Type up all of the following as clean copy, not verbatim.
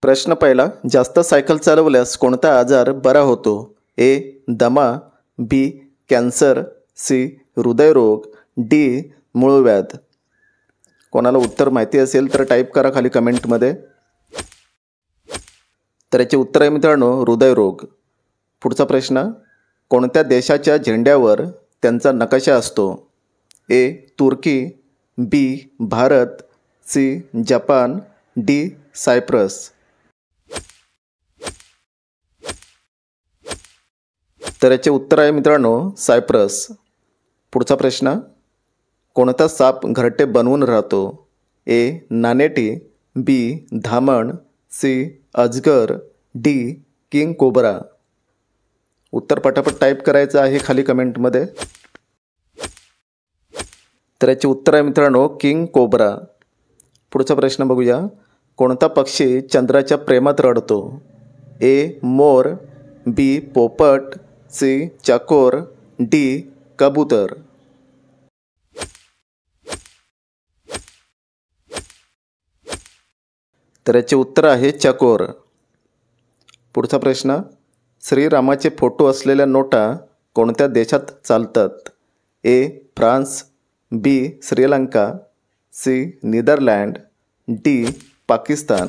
प्रश्न पहिला, जास्त सायकल चालवल्यास कोणता आजार बरा होतो? ए. दमा, बी. Cancer, C. हृदयरोग, डी. मूळव्याध. कोणाला उत्तर माहिती असेल तर टाईप करा खाली कमेंटमध्ये. तर याचे उत्तर आहे मित्रांनो हृदयरोग. पुढचा प्रश्न, कोणत्या देशाच्या झेंड्यावर त्यांचा नकाशा असतो? ए. तुर्की, B. Bharat, C. Japan, D. Cyprus. तर याचे उत्तर आहे मित्रांनो सायप्रस. पुढचा प्रश्न, कोणता साप घरटे बनवून राहतो? ए. नानेटी, बी. धामण, सी. अजगर, डी. King cobra. उत्तर पटापट टाईप करायचं आहे खाली कमेंटमध्ये. तर याचे उत्तर आहे मित्रांनो किंग कोब्रा. पुढचा प्रश्न बघूया, कोणता पक्षी चंद्राच्या प्रेमात रडतो? ए. मोर, बी. पोपट, सी. चकोर, डी. कबूतर. तर याचे उत्तर आहे चकोर. पुढचा प्रश्न, श्रीरामाचे फोटो असलेल्या नोटा कोणत्या देशात चालतात? A. France, B. Sri Lanka, C. Netherland, D. Pakistan.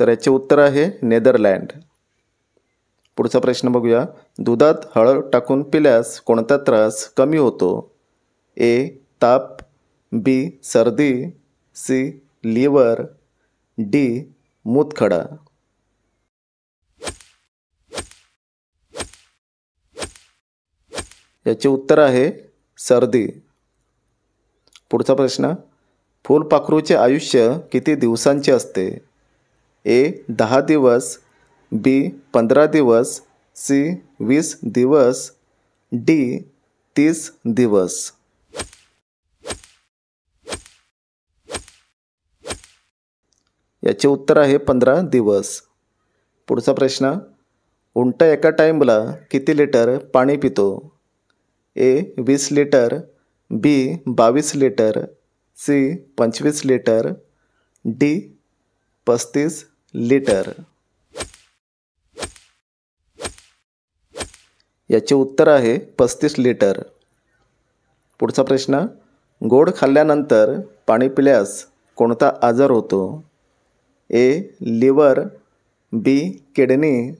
तर याचे उत्तर आहे नेदरलँड. पुढचा प्रश्न बघूया, दुधात हळद टाकून पिल्यास कोणता त्रास कमी होतो? ए. ताप, बी. सर्दी, सी. Liver, D. मूतखडा. याचे उत्तर आहे सर्दी. पुढचा प्रश्न, फुलपाखरूचे आयुष्य किती दिवसांचे असते? ए. 10 दिवस, बी. 15 दिवस, सी. 20 दिवस, डी. 30 दिवस. याचे उत्तर आहे 15 दिवस. पुढचा प्रश्न, उंट एका टाईमला किती लिटर पाणी पितो? A. 20 litre, B. 22 litre, C. 25 litre, D. 35 litre. याचे उत्तर आहे 35 लिटर. पुढचा प्रश्न, गोड खाल्ल्यानंतर पाणी पिल्यास कोणता आजार होतो? A. Liver, B. Kidney,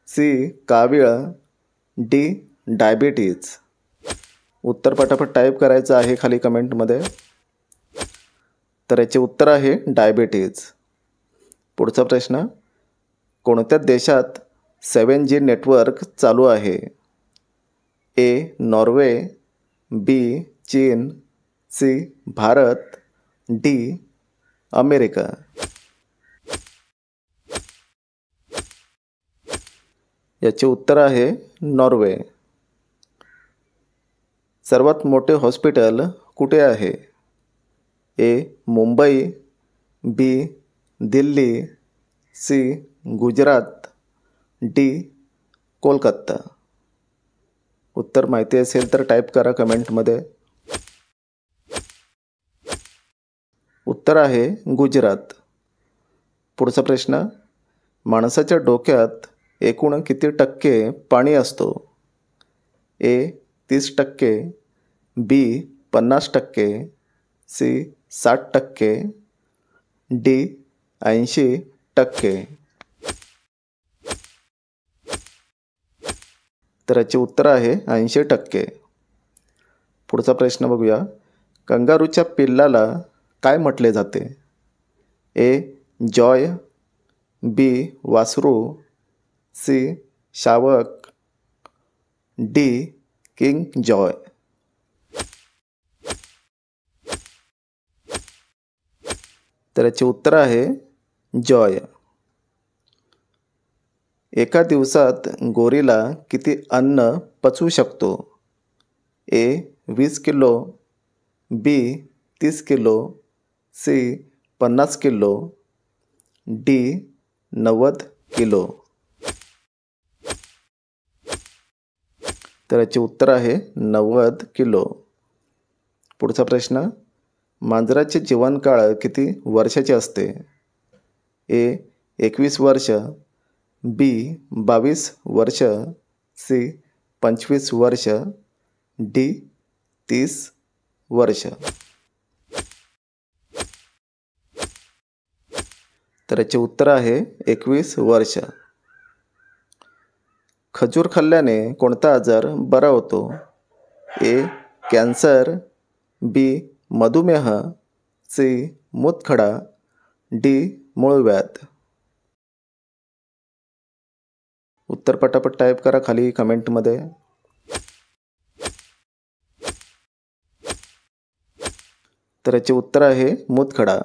C. कावीळ, डी. डायबिटीज. उत्तर पटापट टाईप करायचं आहे खाली कमेंटमध्ये. तर याचे उत्तर आहे डायबिटीज. पुढचा प्रश्न, कोणत्या देशात 7G नेटवर्क चालू आहे? ए. नॉर्वे, बी. चीन, सी. भारत, डी. अमेरिका. याचे उत्तर आहे नॉर्वे. सर्वात मोठे हॉस्पिटल कुठे आहे? ए. मुंबई, बी. दिल्ली, सी. गुजरात, डी. कोलकाता. उत्तर माहिती असेल तर टाईप करा कमेंटमध्ये. उत्तर आहे गुजरात. पुढचा प्रश्न, माणसाच्या डोक्यात एकूण किती टक्के पाणी असतो? ए. 30%, बी. 50%, सी. 60%, डी. 80%. तर याचे उत्तर आहे 80%. पुढचा प्रश्न बघूया, कंगारूच्या पिल्लाला काय म्हटले जाते? ए. जॉय, बी. वासरू, सी. शावक, डी. King Joy. तर याचे उत्तर आहे जॉय. एका दिवसात गोरीला किती अन्न पचवू शकतो? A. 20 kilo, B. 30 kilo, C. 50 kilo, D. 90 kilo. तर याचे उत्तर आहे 90 किलो. पुढचा प्रश्न, मांजराचे जीवनकाळ किती वर्षाचे असते? ए 21 वर्ष, बी 22 वर्ष, सी 25 वर्ष, डी 30 वर्ष. तर याचे उत्तर आहे 21 वर्ष. खजूर खाल्ल्याने कोणता आजार बरा होतो? ए कॅन्सर, बी मधुमेह, सी मूतखडा, डी मूळव्याध. उत्तर पटापट टाईप करा खाली कमेंटमध्ये. तर याचे उत्तर आहे मूतखडा.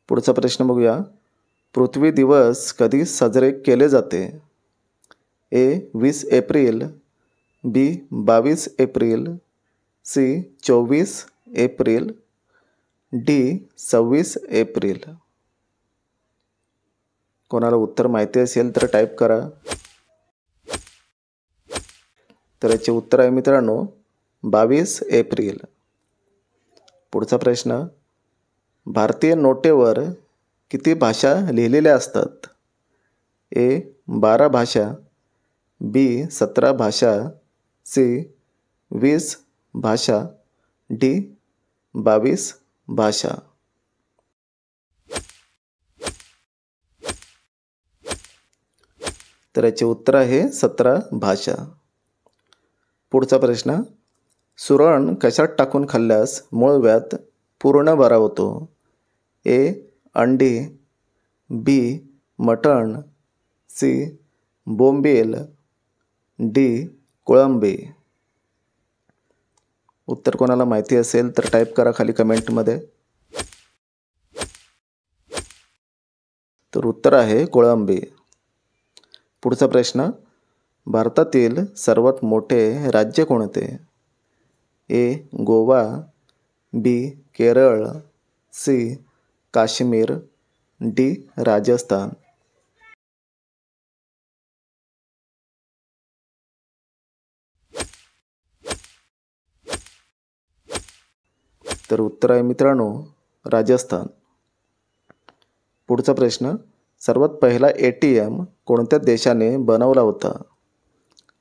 पुढचा प्रश्न बघूया. पृथ्वी दिवस कधी साजरे केले जाते? A 20 April, B 22 April, C 24 April, D 26 April. कोणाला उत्तर माहिती असेल तर टाईप करा. तर याचे उत्तर आहे मित्रांनो 22 एप्रिल. पुढचा प्रश्न. भारतीय नोटेवर किती भाषा लिहिलेल्या असतात? ए 12 भाषा, बी 17 भाषा, सी 20 भाषा, डी 22 भाषा. तर याचे उत्तर आहे 17 भाषा. पुढचा प्रश्न. सुरण कशात टाकून खाल्ल्यास मूळव्याध पूर्ण बरा होतो? ए अंडी, बी मटण, सी बोंबील, डी कोळंबी. उत्तर कोणाला माहिती असेल तर टाईप करा खाली कमेंटमध्ये. तर उत्तर आहे कोळंबी. पुढचा प्रश्न. भारतातील सर्वात मोठे राज्य कोणते? ए गोवा, बी केरळ, सी काश्मीर, डी राजस्थान. तर उत्तर आहे मित्रांनो राजस्थान. पुढचा प्रश्न. सर्वात पहिला ATM कोणत्या देशाने बनवला होता?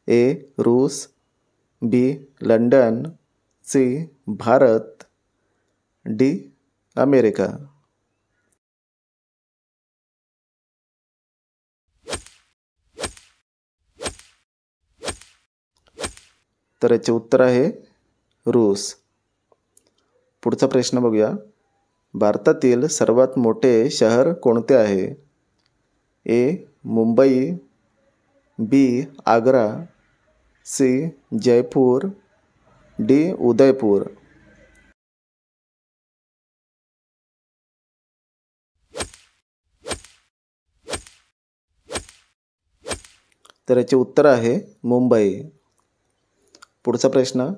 ए रूस, B London, C Bharat, D America. तर याचे उत्तर आहे रूस. पुढचा प्रश्न बघूया. भारतातील सर्वात मोठे शहर कोणते आहे? ए मुंबई, बी आग्रा, सी जयपूर, डी उदयपूर. तर याचे उत्तर आहे मुंबई. पुढचा प्रश्न.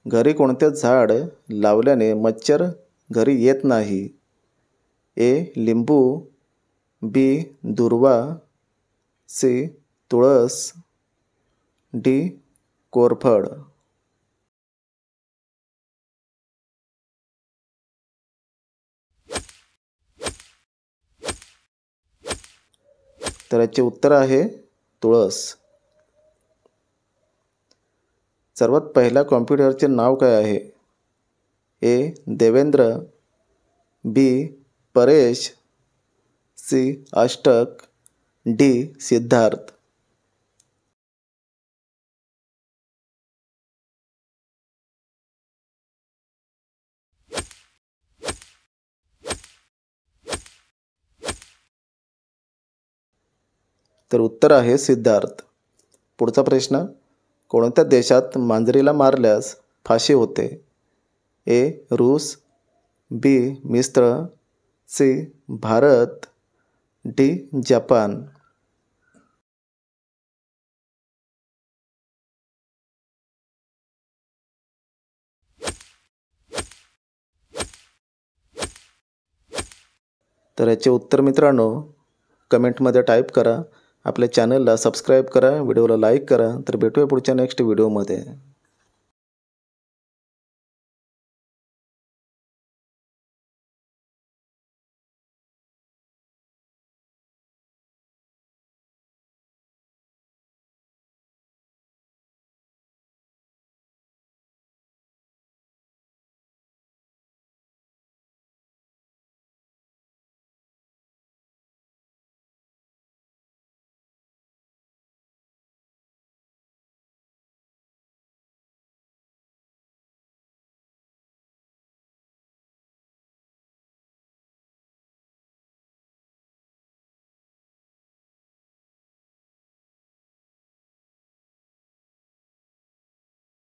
घरी कोणते झाड लावल्याने मच्छर घरी येत नाही? ए लिंबू, बी दुर्वा, सी तुळस, डी कोरफड. तर याचे उत्तर आहे तुळस. सर्वात पहिल्या कॉम्प्युटरचे नाव काय आहे? ए देवेंद्र, बी परेश, सी अष्टक, डी सिद्धार्थ. तर उत्तर आहे सिद्धार्थ. पुढचा प्रश्न. कोणत्या देशात मांजरीला मारल्यास फाशी होते? ए रूस, बी मिस्र, सी भारत, डी जपान. तर याचे उत्तर मित्रांनो कमेंटमध्ये टाईप करा. आपल्या चॅनलला सबस्क्राईब करा, व्हिडिओला लाईक करा. तर भेटूया पुढच्या नेक्स्ट व्हिडिओमध्ये.